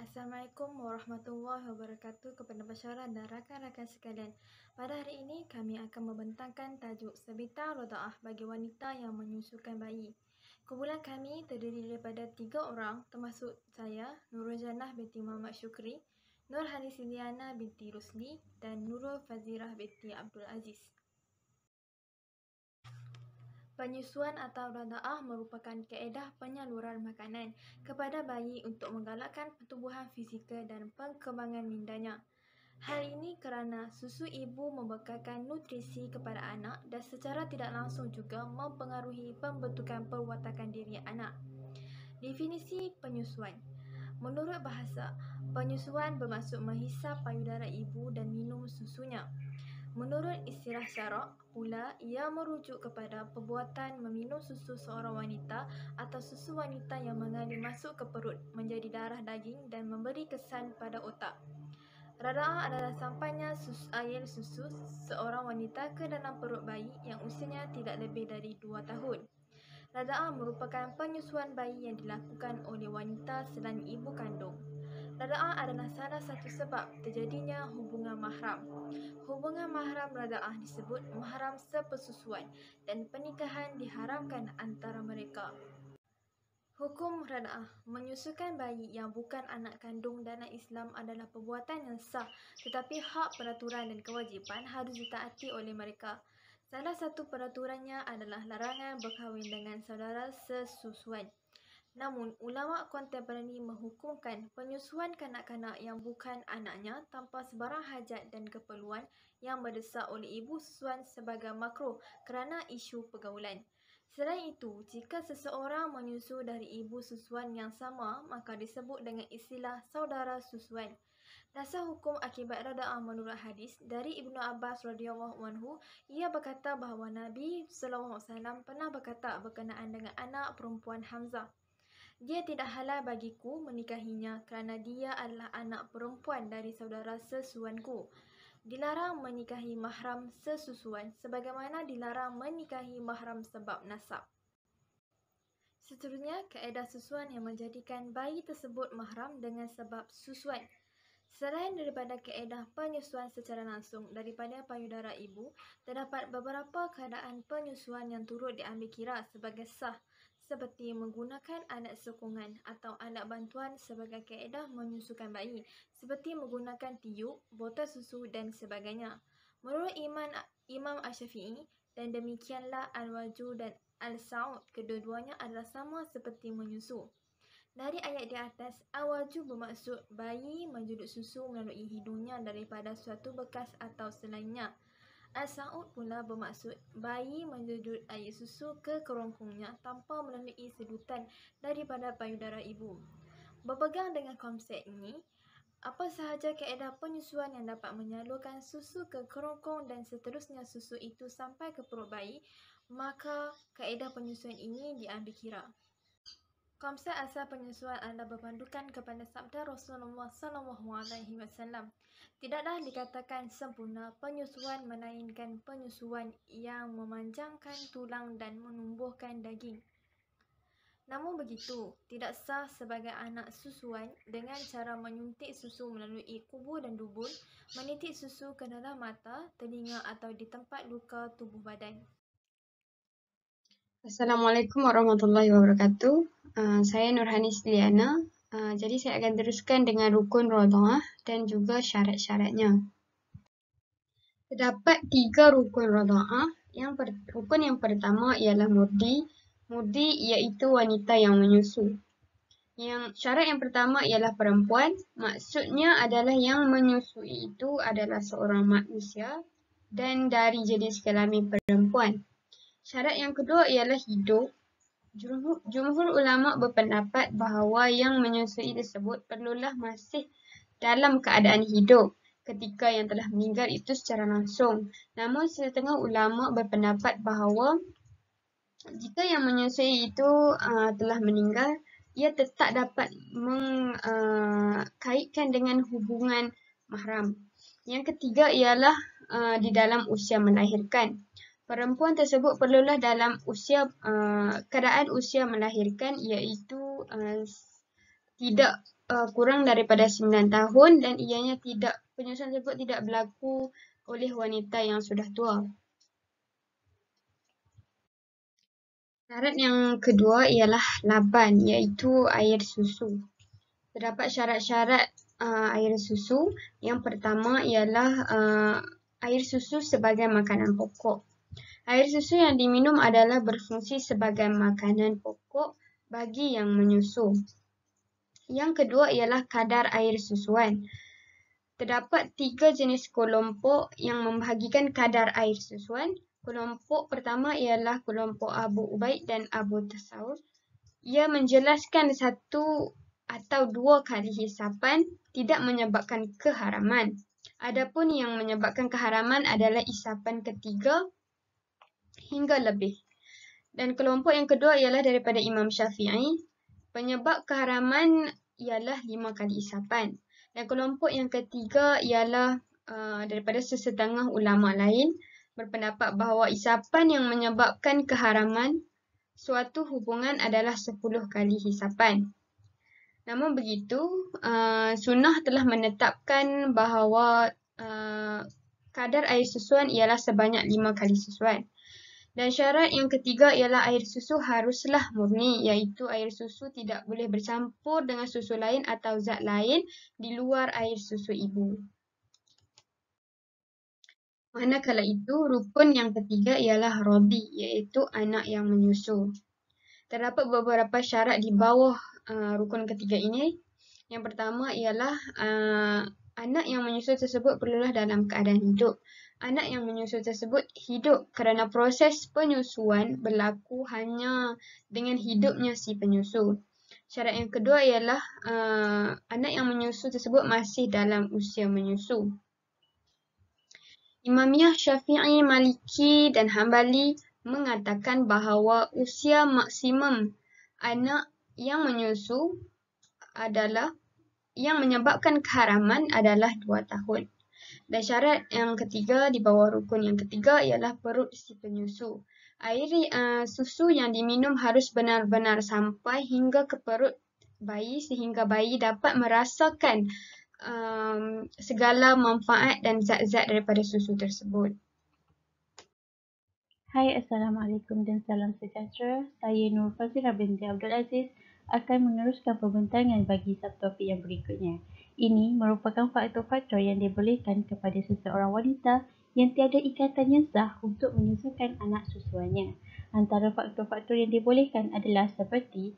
Assalamualaikum warahmatullahi wabarakatuh kepada masyarakat dan rakan-rakan sekalian. Pada hari ini kami akan membentangkan tajuk Sebitar Rada'ah bagi wanita yang menyusukan bayi. Kumpulan kami terdiri daripada 3 orang termasuk saya, Nurul Jannah binti Muhammad Syukri, Nur Hanis Liana binti Rusli dan Nurul Fazirah binti Abdul Aziz. Penyusuan atau rada'ah merupakan kaedah penyaluran makanan kepada bayi untuk menggalakkan pertumbuhan fizikal dan perkembangan mindanya. Hal ini kerana susu ibu membekalkan nutrisi kepada anak dan secara tidak langsung juga mempengaruhi pembentukan perwatakan diri anak. Definisi penyusuan. Menurut bahasa, penyusuan bermaksud menghisap payudara ibu dan minum susunya. Menurut istilah syarak pula, ia merujuk kepada perbuatan meminum susu seorang wanita atau susu wanita yang mengalir masuk ke perut menjadi darah daging dan memberi kesan pada otak. Rada'ah adalah sampainya air susu seorang wanita ke dalam perut bayi yang usianya tidak lebih dari 2 tahun. Rada'ah merupakan penyusuan bayi yang dilakukan oleh wanita selain ibu kandung. Rada'ah adalah salah satu sebab terjadinya hubungan mahram. Hubungan mahram rada'ah disebut mahram sepersusuan dan pernikahan diharamkan antara mereka. Hukum rada'ah. Menyusukan bayi yang bukan anak kandung dalam Islam adalah perbuatan yang sah, tetapi hak peraturan dan kewajipan harus ditaati oleh mereka. Salah satu peraturannya adalah larangan berkahwin dengan saudara sesusuan. Namun, ulama kontemporari menghukumkan penyusuan kanak-kanak yang bukan anaknya tanpa sebarang hajat dan keperluan yang mendesak oleh ibu susuan sebagai makruh kerana isu pergaulan. Selain itu, jika seseorang menyusu dari ibu susuan yang sama, maka disebut dengan istilah saudara susuan. Dasar hukum akibat rada'ah menurut hadis dari Ibnu Abbas radhiyallahu anhu, ia berkata bahawa Nabi SAW pernah berkata berkenaan dengan anak perempuan Hamzah. Dia tidak halal bagiku menikahinya kerana dia adalah anak perempuan dari saudara sesusuanku. Dilarang menikahi mahram sesusuan sebagaimana dilarang menikahi mahram sebab nasab. Seterusnya, kaedah susuan yang menjadikan bayi tersebut mahram dengan sebab susuan. Selain daripada kaedah penyusuan secara langsung daripada payudara ibu, terdapat beberapa keadaan penyusuan yang turut diambil kira sebagai sah, seperti menggunakan alat sokongan atau alat bantuan sebagai kaedah menyusukan bayi, seperti menggunakan tiup, botol susu dan sebagainya. Menurut Imam Asy-Syafi'i, dan demikianlah Al-Waju dan Al-Sa'ud, kedua-duanya adalah sama seperti menyusu. Dari ayat di atas, Al-Waju bermaksud bayi menjuduk susu melalui hidungnya daripada suatu bekas atau selainnya. Al-Sa'ud pula bermaksud bayi menjudut air susu ke kerongkongnya tanpa melalui sedutan daripada payudara ibu. Berpegang dengan konsep ini, apa sahaja kaedah penyusuan yang dapat menyalurkan susu ke kerongkong dan seterusnya susu itu sampai ke perut bayi, maka kaedah penyusuan ini diambil kira. Konsep asal penyusuan adalah berpandukan kepada sabda Rasulullah SAW. Tidaklah dikatakan sempurna penyusuan melainkan penyusuan yang memanjangkan tulang dan menumbuhkan daging. Namun begitu, tidak sah sebagai anak susuan dengan cara menyuntik susu melalui kubur dan dubur, menitik susu ke dalam mata, telinga atau di tempat luka tubuh badan. Assalamualaikum warahmatullahi wabarakatuh. Saya Nur Hanis Liana. Jadi saya akan teruskan dengan rukun rada'ah dan juga syarat-syaratnya. Terdapat 3 rukun rada'ah. Rukun yang pertama ialah murdi. Murdi iaitu wanita yang menyusu. Syarat yang pertama ialah perempuan. Maksudnya adalah yang menyusui itu adalah seorang manusia dan dari jenis kelamin perempuan. Syarat yang kedua ialah hidup. Jumhur ulama berpendapat bahawa yang menyusui tersebut perlulah masih dalam keadaan hidup ketika yang telah meninggal itu secara langsung. Namun setengah ulama berpendapat bahawa jika yang menyusui itu telah meninggal, ia tetap dapat mengkaitkan dengan hubungan mahram. Yang ketiga ialah di dalam usia melahirkan. Perempuan tersebut perlulah dalam keadaan usia melahirkan iaitu 3 tidak kurang daripada 9 tahun dan ianya penyusuan tersebut tidak berlaku oleh wanita yang sudah tua. Syarat yang kedua ialah laban, iaitu air susu. Terdapat syarat-syarat air susu. Yang pertama ialah air susu sebagai makanan pokok. Air susu yang diminum adalah berfungsi sebagai makanan pokok bagi yang menyusu. Yang kedua ialah kadar air susuan. Terdapat 3 jenis kelompok yang membahagikan kadar air susuan. Kelompok pertama ialah kelompok Abu Ubaid dan Abu Tasawuf. Ia menjelaskan 1 atau 2 kali hisapan tidak menyebabkan keharaman. Adapun yang menyebabkan keharaman adalah isapan ketiga hingga lebih. Dan kelompok yang kedua ialah daripada Imam Syafi'i. Penyebab keharaman ialah 5 kali isapan. Dan kelompok yang ketiga ialah daripada sesetengah ulama lain berpendapat bahawa isapan yang menyebabkan keharaman suatu hubungan adalah 10 kali hisapan. Namun begitu, sunnah telah menetapkan bahawa kadar air susuan ialah sebanyak 5 kali susuan. Dan syarat yang ketiga ialah air susu haruslah murni, iaitu air susu tidak boleh bercampur dengan susu lain atau zat lain di luar air susu ibu. Manakala itu, rukun yang ketiga ialah rodhi, iaitu anak yang menyusu. Terdapat beberapa syarat di bawah rukun ketiga ini. Yang pertama ialah anak yang menyusu tersebut perlulah dalam keadaan hidup. Anak yang menyusu tersebut hidup kerana proses penyusuan berlaku hanya dengan hidupnya si penyusu. Syarat yang kedua ialah anak yang menyusu tersebut masih dalam usia menyusu. Imamiyah, Syafi'i, Maliki dan Hambali mengatakan bahawa usia maksimum anak yang menyusu adalah yang menyebabkan keharaman adalah 2 tahun. Dan syarat yang ketiga di bawah rukun yang ketiga ialah perut si penyusu. Air susu yang diminum harus benar-benar sampai hingga ke perut bayi sehingga bayi dapat merasakan segala manfaat dan zat-zat daripada susu tersebut. Hai, Assalamualaikum dan salam sejahtera. Saya Nur Fazira binti Abdul Aziz akan meneruskan pembentangan bagi subtopik yang berikutnya. Ini merupakan faktor-faktor yang dibolehkan kepada seseorang wanita yang tiada ikatan yang sah untuk menyusukan anak susuannya. Antara faktor-faktor yang dibolehkan adalah seperti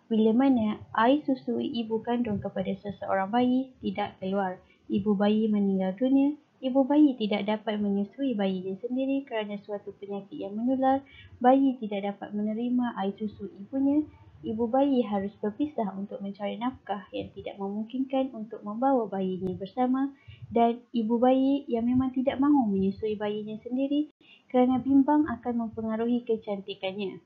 bila mana air susu ibu kandung kepada seseorang bayi tidak keluar, ibu bayi meninggal dunia, ibu bayi tidak dapat menyusui bayinya sendiri kerana suatu penyakit yang menular, bayi tidak dapat menerima air susu ibunya, ibu bayi harus berpisah untuk mencari nafkah yang tidak memungkinkan untuk membawa bayinya bersama, dan ibu bayi yang memang tidak mahu menyusui bayinya sendiri kerana bimbang akan mempengaruhi kecantikannya.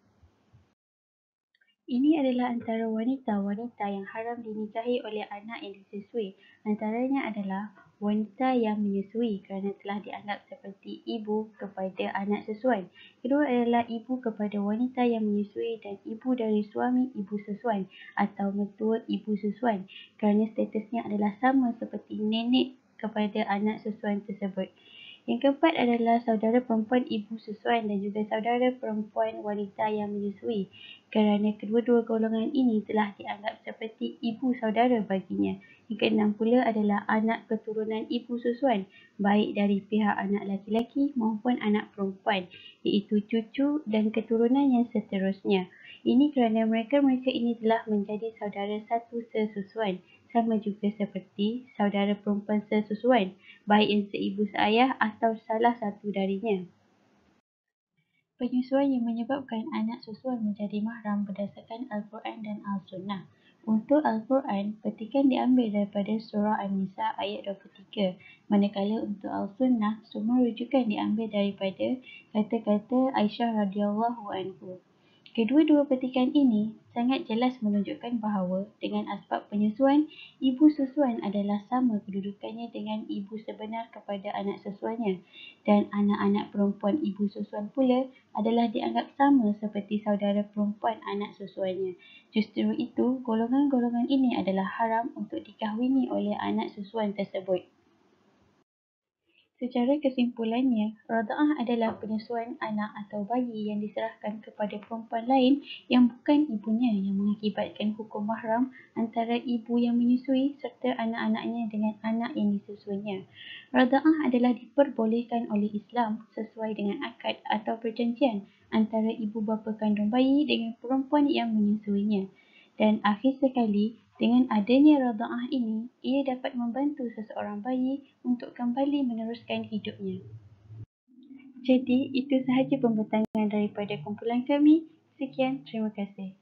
Ini adalah antara wanita-wanita yang haram dinikahi oleh anak yang disusui. Antaranya adalah wanita yang menyusui kerana telah dianggap seperti ibu kepada anak susuan. Kedua adalah ibu kepada wanita yang menyusui dan ibu dari suami ibu susuan atau mertua ibu susuan kerana statusnya adalah sama seperti nenek kepada anak susuan tersebut. Yang keempat adalah saudara perempuan ibu susuan dan juga saudara perempuan wanita yang menyusui kerana kedua-dua golongan ini telah dianggap seperti ibu saudara baginya. Yang keenam pula adalah anak keturunan ibu susuan, baik dari pihak anak laki-laki maupun anak perempuan, iaitu cucu dan keturunan yang seterusnya. Ini kerana mereka-mereka ini telah menjadi saudara satu sesusuan, sama juga seperti saudara perempuan sesusuan, baik yang seibu seayah atau salah satu darinya. Penyusuan yang menyebabkan anak susuan menjadi mahram berdasarkan Al-Quran dan Al-Sunnah. Untuk Al-Quran, petikan diambil daripada surah An-Nisa ayat 23, manakala untuk Al-Sunnah, semua rujukan diambil daripada kata-kata Aisyah radhiyallahu anhu. Kedua-dua petikan ini sangat jelas menunjukkan bahawa dengan asbab penyusuan, ibu susuan adalah sama kedudukannya dengan ibu sebenar kepada anak susuannya, dan anak-anak perempuan ibu susuan pula adalah dianggap sama seperti saudara perempuan anak susuannya. Justru itu, golongan-golongan ini adalah haram untuk dikahwini oleh anak susuan tersebut. Secara kesimpulannya, rada'ah adalah penyusuan anak atau bayi yang diserahkan kepada perempuan lain yang bukan ibunya yang mengakibatkan hukum mahram antara ibu yang menyusui serta anak-anaknya dengan anak yang disusuinya. Rada'ah adalah diperbolehkan oleh Islam sesuai dengan akad atau perjanjian antara ibu bapa kandung bayi dengan perempuan yang menyusuinya. Dan akhir sekali, dengan adanya rada'ah ini, ia dapat membantu seseorang bayi untuk kembali meneruskan hidupnya. Jadi, itu sahaja pembentangan daripada kumpulan kami. Sekian, terima kasih.